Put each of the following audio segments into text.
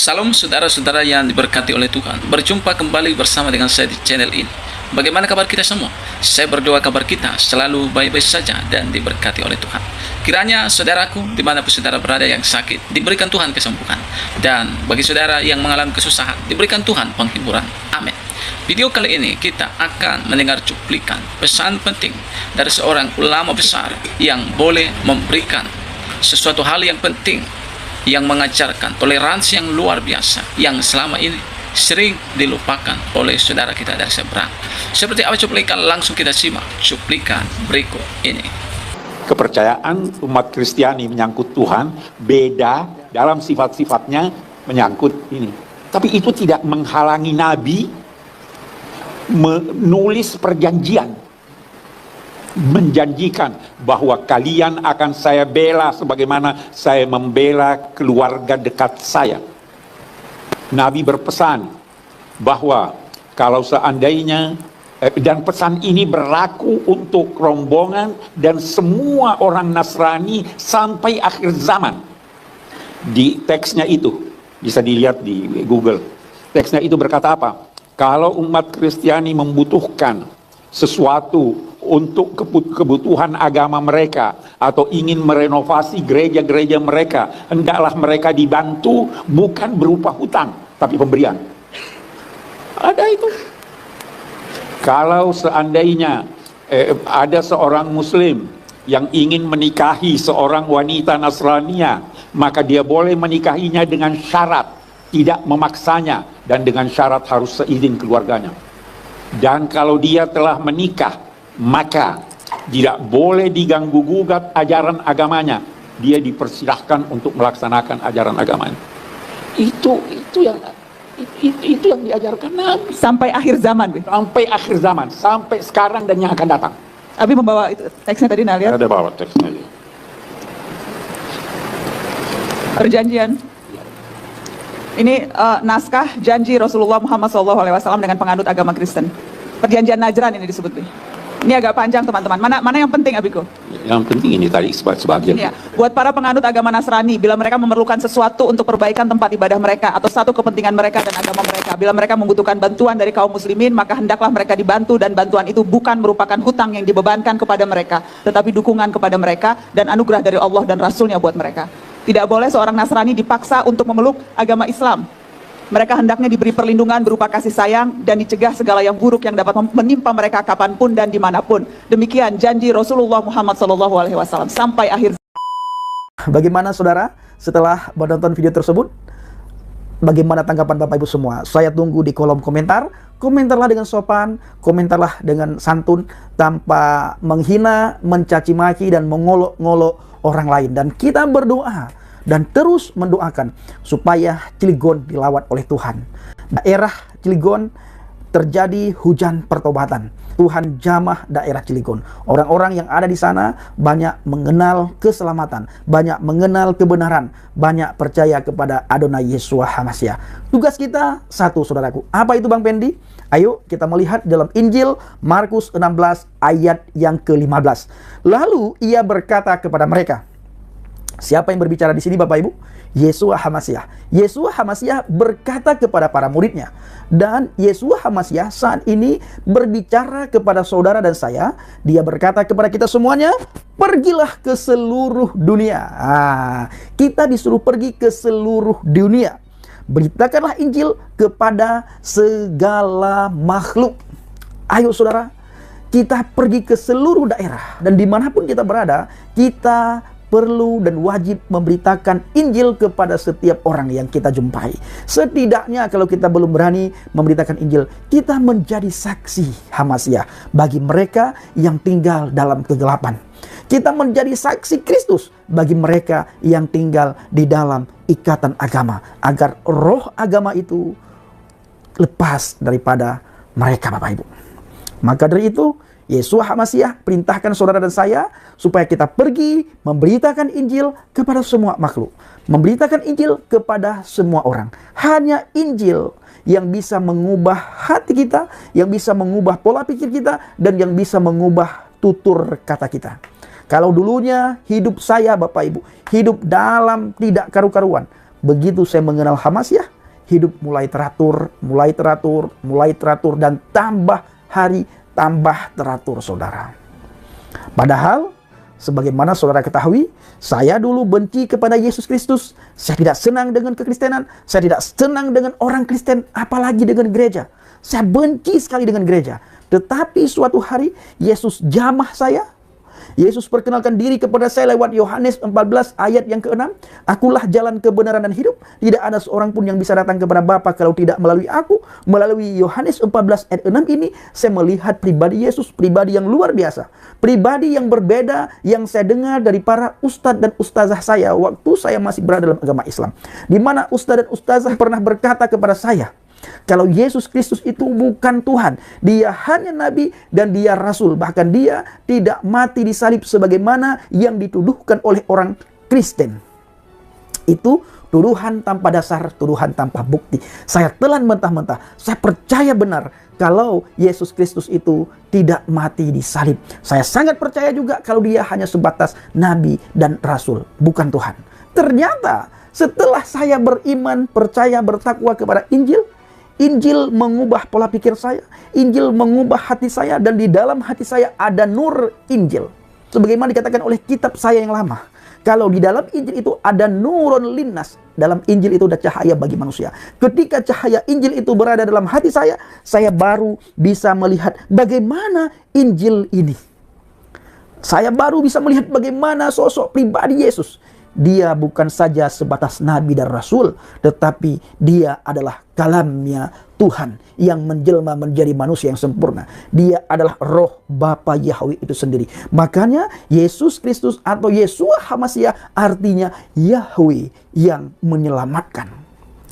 Salam saudara-saudara yang diberkati oleh Tuhan. Berjumpa kembali bersama dengan saya di channel ini. Bagaimana kabar kita semua? Saya berdoa kabar kita selalu baik-baik saja dan diberkati oleh Tuhan. Kiranya saudaraku, dimanapun saudara berada yang sakit, diberikan Tuhan kesembuhan. Dan bagi saudara yang mengalami kesusahan, diberikan Tuhan penghiburan. Amin. Video kali ini kita akan mendengar cuplikan pesan penting dari seorang ulama besar yang boleh memberikan sesuatu hal yang penting, yang mengajarkan toleransi yang luar biasa yang selama ini sering dilupakan oleh saudara kita dari seberang. Seperti apa cuplikan? Langsung kita simak cuplikan berikut ini. Kepercayaan umat Kristiani menyangkut Tuhan beda dalam sifat-sifatnya menyangkut ini. Tapi itu tidak menghalangi Nabi menulis perjanjian, menjanjikan bahwa kalian akan saya bela sebagaimana saya membela keluarga dekat saya. Nabi berpesan bahwa kalau seandainya dan pesan ini berlaku untuk rombongan dan semua orang Nasrani sampai akhir zaman. Di teksnya itu bisa dilihat di Google. Teksnya itu berkata apa? Kalau umat Kristiani membutuhkan sesuatu untuk kebutuhan agama mereka atau ingin merenovasi gereja-gereja mereka, hendaklah mereka dibantu bukan berupa hutang tapi pemberian. Ada itu. Kalau seandainya ada seorang muslim yang ingin menikahi seorang wanita Nasrania, maka dia boleh menikahinya dengan syarat tidak memaksanya dan dengan syarat harus seizin keluarganya. Dan kalau dia telah menikah, maka tidak boleh diganggu-gugat ajaran agamanya. Dia dipersilahkan untuk melaksanakan ajaran agamanya. Itu yang diajarkan Nabi sampai akhir zaman, sampai akhir zaman, sampai sekarang dan yang akan datang. Abi membawa itu teksnya tadi, lihat. Ada bawa teksnya. Perjanjian. Ini naskah janji Rasulullah Muhammad SAW dengan penganut agama Kristen. Perjanjian Najran ini disebut. Ini agak panjang teman-teman. Mana yang penting, Abiku? Yang penting ini tadi sebagian. Ya. Buat para penganut agama Nasrani, bila mereka memerlukan sesuatu untuk perbaikan tempat ibadah mereka atau satu kepentingan mereka dan agama mereka, bila mereka membutuhkan bantuan dari kaum muslimin, maka hendaklah mereka dibantu, dan bantuan itu bukan merupakan hutang yang dibebankan kepada mereka, tetapi dukungan kepada mereka dan anugerah dari Allah dan Rasulnya buat mereka. Tidak boleh seorang Nasrani dipaksa untuk memeluk agama Islam. Mereka hendaknya diberi perlindungan berupa kasih sayang dan dicegah segala yang buruk yang dapat menimpa mereka kapanpun dan dimanapun. Demikian janji Rasulullah Muhammad SAW sampai akhir. Bagaimana saudara setelah menonton video tersebut? Bagaimana tanggapan Bapak Ibu semua? Saya tunggu di kolom komentar. Komentarlah dengan sopan, komentarlah dengan santun, tanpa menghina, mencaci maki, dan mengolok-ngolok orang lain. Dan kita berdoa dan terus mendoakan supaya Cilegon dilawat oleh Tuhan. Daerah Cilegon terjadi hujan pertobatan. Tuhan jamah daerah Cilegon. Orang-orang yang ada di sana banyak mengenal keselamatan, banyak mengenal kebenaran, banyak percaya kepada Adonai Yeshua HaMashiach. Tugas kita satu, saudaraku. Apa itu, Bang Pendi? Ayo kita melihat dalam Injil Markus 16 ayat yang ke-15. Lalu ia berkata kepada mereka. Siapa yang berbicara di sini, Bapak Ibu? Yeshua HaMashiach. Yeshua HaMashiach berkata kepada para muridnya. Dan Yeshua HaMashiach saat ini berbicara kepada saudara dan saya. Dia berkata kepada kita semuanya, pergilah ke seluruh dunia. Kita disuruh pergi ke seluruh dunia. Beritakanlah Injil kepada segala makhluk. Ayo saudara, kita pergi ke seluruh daerah. Dan dimanapun kita berada, kita perlu dan wajib memberitakan Injil kepada setiap orang yang kita jumpai. Setidaknya kalau kita belum berani memberitakan Injil, kita menjadi saksi HaMashiach bagi mereka yang tinggal dalam kegelapan. Kita menjadi saksi Kristus bagi mereka yang tinggal di dalam ikatan agama, agar roh agama itu lepas daripada mereka, Bapak Ibu. Maka dari itu, Yeshua HaMashiach perintahkan saudara dan saya supaya kita pergi memberitakan Injil kepada semua makhluk. Memberitakan Injil kepada semua orang. Hanya Injil yang bisa mengubah hati kita, yang bisa mengubah pola pikir kita, dan yang bisa mengubah tutur kata kita. Kalau dulunya hidup saya, Bapak Ibu, hidup dalam tidak karu-karuan, begitu saya mengenal Hamasyah, hidup mulai teratur, dan tambah hari tambah teratur, saudara. Padahal, sebagaimana saudara ketahui, saya dulu benci kepada Yesus Kristus. Saya tidak senang dengan kekristenan. Saya tidak senang dengan orang Kristen, apalagi dengan gereja. Saya benci sekali dengan gereja. Tetapi suatu hari, Yesus jamah saya. Yesus perkenalkan diri kepada saya lewat Yohanes 14 ayat yang ke-6. Akulah jalan kebenaran dan hidup. Tidak ada seorang pun yang bisa datang kepada Bapa kalau tidak melalui aku. Melalui Yohanes 14 ayat 6 ini, saya melihat pribadi Yesus, pribadi yang luar biasa. Pribadi yang berbeda yang saya dengar dari para ustadz dan ustazah saya waktu saya masih berada dalam agama Islam. Di mana ustadz dan ustazah pernah berkata kepada saya, kalau Yesus Kristus itu bukan Tuhan, dia hanya nabi dan dia rasul. Bahkan dia tidak mati disalib sebagaimana yang dituduhkan oleh orang Kristen. Itu tuduhan tanpa dasar, tuduhan tanpa bukti. Saya telan mentah-mentah. Saya percaya benar kalau Yesus Kristus itu tidak mati disalib. Saya sangat percaya juga kalau dia hanya sebatas nabi dan rasul, bukan Tuhan. Ternyata setelah saya beriman, percaya, bertakwa kepada Injil, Injil mengubah pola pikir saya, Injil mengubah hati saya, dan di dalam hati saya ada nur Injil. Sebagaimana dikatakan oleh kitab saya yang lama, kalau di dalam Injil itu ada nurun linnas, dalam Injil itu ada cahaya bagi manusia. Ketika cahaya Injil itu berada dalam hati saya baru bisa melihat bagaimana Injil ini. Saya baru bisa melihat bagaimana sosok pribadi Yesus. Dia bukan saja sebatas nabi dan rasul, tetapi dia adalah kalamnya Tuhan yang menjelma menjadi manusia yang sempurna. Dia adalah roh Bapa Yahweh itu sendiri. Makanya Yesus Kristus atau Yeshua Hamasyah artinya Yahweh yang menyelamatkan.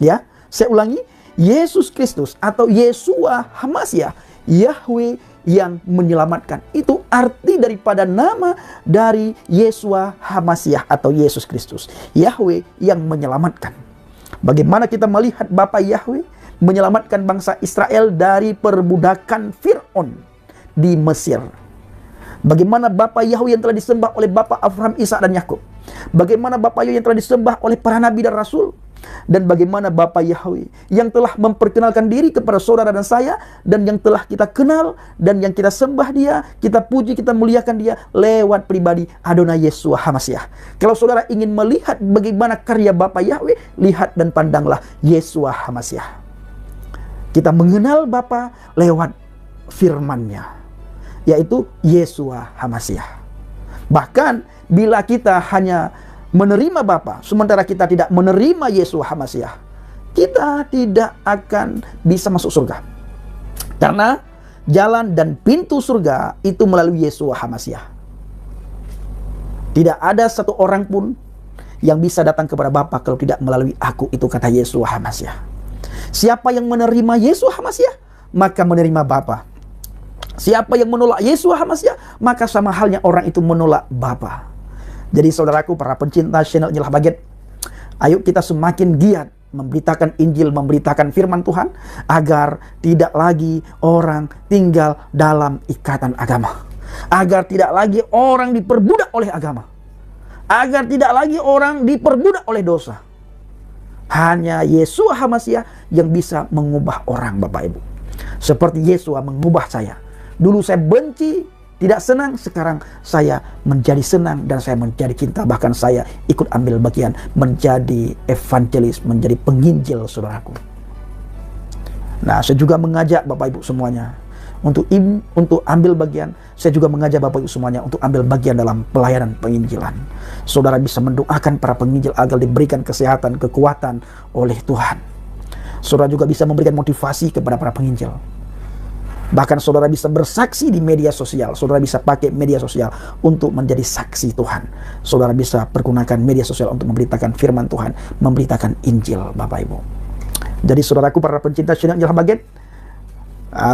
Ya, saya ulangi, Yesus Kristus atau Yeshua Hamasyah, Yahweh yang menyelamatkan. Itu arti daripada nama dari Yeshua Hamasyah atau Yesus Kristus, Yahweh yang menyelamatkan. Bagaimana kita melihat Bapa Yahweh menyelamatkan bangsa Israel dari perbudakan Fir'aun di Mesir. Bagaimana Bapa Yahweh yang telah disembah oleh Bapa Abraham, Ishak dan Yakub. Bagaimana Bapa Yahweh yang telah disembah oleh para nabi dan rasul. Dan bagaimana Bapa Yahweh yang telah memperkenalkan diri kepada saudara dan saya, dan yang telah kita kenal dan yang kita sembah dia, kita puji, kita muliakan dia lewat pribadi Adonai Yeshua Hamasyah. Kalau saudara ingin melihat bagaimana karya Bapa Yahweh, lihat dan pandanglah Yeshua Hamasyah. Kita mengenal Bapa lewat firman-Nya, yaitu Yeshua Hamasyah. Bahkan bila kita hanya menerima Bapa, sementara kita tidak menerima Yeshua Hamasyah, kita tidak akan bisa masuk surga. Karena jalan dan pintu surga itu melalui Yeshua Hamasyah. Tidak ada satu orang pun yang bisa datang kepada Bapa kalau tidak melalui aku, itu kata Yeshua Hamasyah. Siapa yang menerima Yeshua Hamasyah, maka menerima Bapa. Siapa yang menolak Yeshua Hamasyah, maka sama halnya orang itu menolak Bapa. Jadi saudaraku, para pencinta channel Injil Habaget, ayo kita semakin giat memberitakan Injil, memberitakan firman Tuhan, agar tidak lagi orang tinggal dalam ikatan agama, agar tidak lagi orang diperbudak oleh agama, agar tidak lagi orang diperbudak oleh dosa. Hanya Yeshua Hamasyah yang bisa mengubah orang, Bapak Ibu. Seperti Yeshua mengubah saya. Dulu saya benci, tidak senang, sekarang saya menjadi senang dan saya menjadi cinta. Bahkan saya ikut ambil bagian menjadi evangelis, menjadi penginjil, saudaraku. Nah, saya juga mengajak Bapak Ibu semuanya untuk ambil bagian. Saya juga mengajak Bapak Ibu semuanya untuk ambil bagian dalam pelayanan penginjilan. Saudara bisa mendoakan para penginjil agar diberikan kesehatan, kekuatan oleh Tuhan. Saudara juga bisa memberikan motivasi kepada para penginjil. Bahkan saudara bisa bersaksi di media sosial. Saudara bisa pakai media sosial untuk menjadi saksi Tuhan. Saudara bisa pergunakan media sosial untuk memberitakan firman Tuhan, memberitakan Injil, Bapak Ibu. Jadi saudaraku, para pencinta channel Injil Habaget,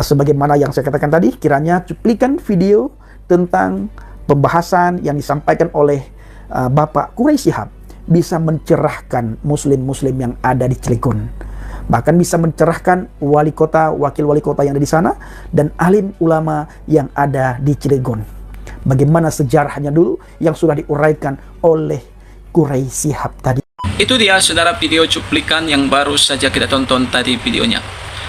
sebagaimana yang saya katakan tadi, kiranya cuplikan video tentang pembahasan yang disampaikan oleh Bapak Quraisy Shihab bisa mencerahkan muslim-muslim yang ada di Cilegon. Bahkan bisa mencerahkan wali kota, wakil wali kota yang ada di sana, dan alim ulama yang ada di Cilegon. Bagaimana sejarahnya dulu yang sudah diuraikan oleh Quraisy Shihab tadi. Itu dia saudara video cuplikan yang baru saja kita tonton tadi videonya.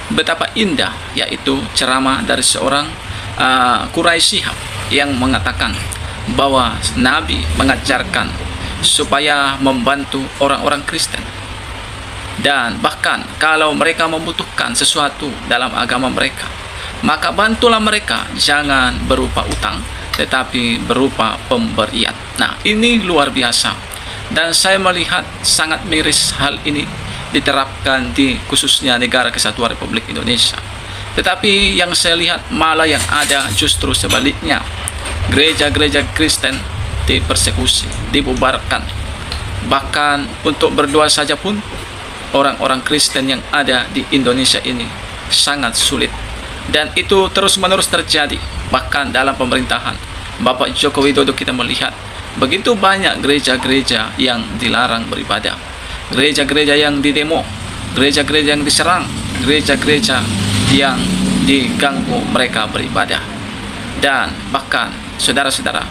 Betapa indah, yaitu ceramah dari seorang Quraisy Shihab yang mengatakan bahwa Nabi mengajarkan supaya membantu orang-orang Kristen. Dan bahkan kalau mereka membutuhkan sesuatu dalam agama mereka, maka bantulah mereka, jangan berupa utang, tetapi berupa pemberian. Nah, ini luar biasa. Dan saya melihat sangat miris hal ini diterapkan di khususnya negara Kesatuan Republik Indonesia. Tetapi yang saya lihat malah yang ada justru sebaliknya. Gereja-gereja Kristen dipersekusi, dibubarkan. Bahkan untuk berdoa saja pun orang-orang Kristen yang ada di Indonesia ini sangat sulit. Dan itu terus-menerus terjadi. Bahkan dalam pemerintahan Bapak Joko Widodo kita melihat begitu banyak gereja-gereja yang dilarang beribadah, gereja-gereja yang didemo, gereja-gereja yang diserang, gereja-gereja yang diganggu mereka beribadah. Dan bahkan saudara-saudara,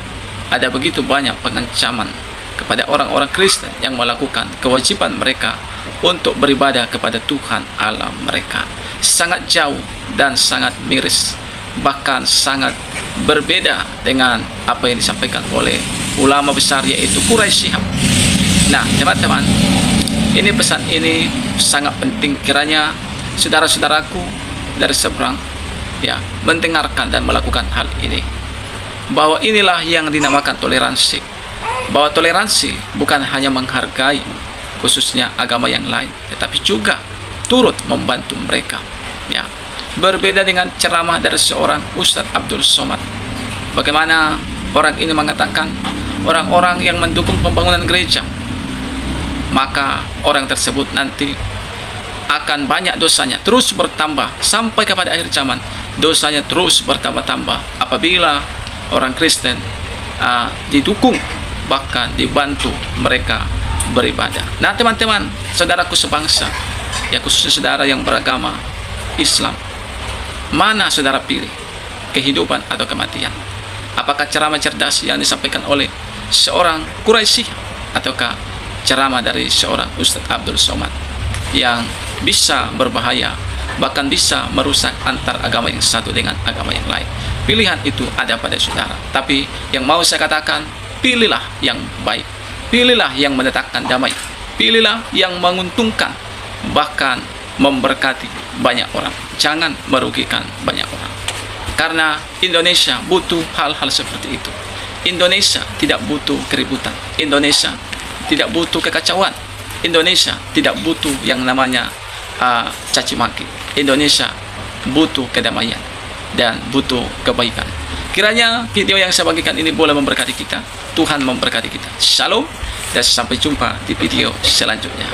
ada begitu banyak pengancaman kepada orang-orang Kristen yang melakukan kewajiban mereka untuk beribadah kepada Tuhan Allah mereka. Sangat jauh dan sangat miris, bahkan sangat berbeda dengan apa yang disampaikan oleh ulama besar, yaitu Quraisy Shihab. Nah, teman-teman, ini pesan ini sangat penting kiranya saudara-saudaraku dari seberang ya mendengarkan dan melakukan hal ini, bahwa inilah yang dinamakan toleransi. Bahwa toleransi bukan hanya menghargai khususnya agama yang lain, tetapi juga turut membantu mereka. Ya, berbeda dengan ceramah dari seorang Ustadz Abdul Somad. Bagaimana orang ini mengatakan orang-orang yang mendukung pembangunan gereja, maka orang tersebut nanti akan banyak dosanya, terus bertambah sampai kepada akhir zaman. Dosanya terus bertambah-tambah apabila orang Kristen didukung, bahkan dibantu mereka beribadah. Nah, teman-teman, saudaraku sebangsa, ya khususnya saudara yang beragama Islam, mana saudara pilih, kehidupan atau kematian? Apakah ceramah cerdas yang disampaikan oleh seorang Quraisy ataukah ceramah dari seorang Ustadz Abdul Somad yang bisa berbahaya, bahkan bisa merusak antar agama yang satu dengan agama yang lain? Pilihan itu ada pada saudara. Tapi yang mau saya katakan, pilihlah yang baik, pilihlah yang mendatangkan damai, pilihlah yang menguntungkan, bahkan memberkati banyak orang. Jangan merugikan banyak orang. Karena Indonesia butuh hal-hal seperti itu. Indonesia tidak butuh keributan. Indonesia tidak butuh kekacauan. Indonesia tidak butuh yang namanya caci maki. Indonesia butuh kedamaian dan butuh kebaikan. Kiranya video yang saya bagikan ini boleh memberkati kita. Tuhan memberkati kita. Shalom dan sampai jumpa di video selanjutnya.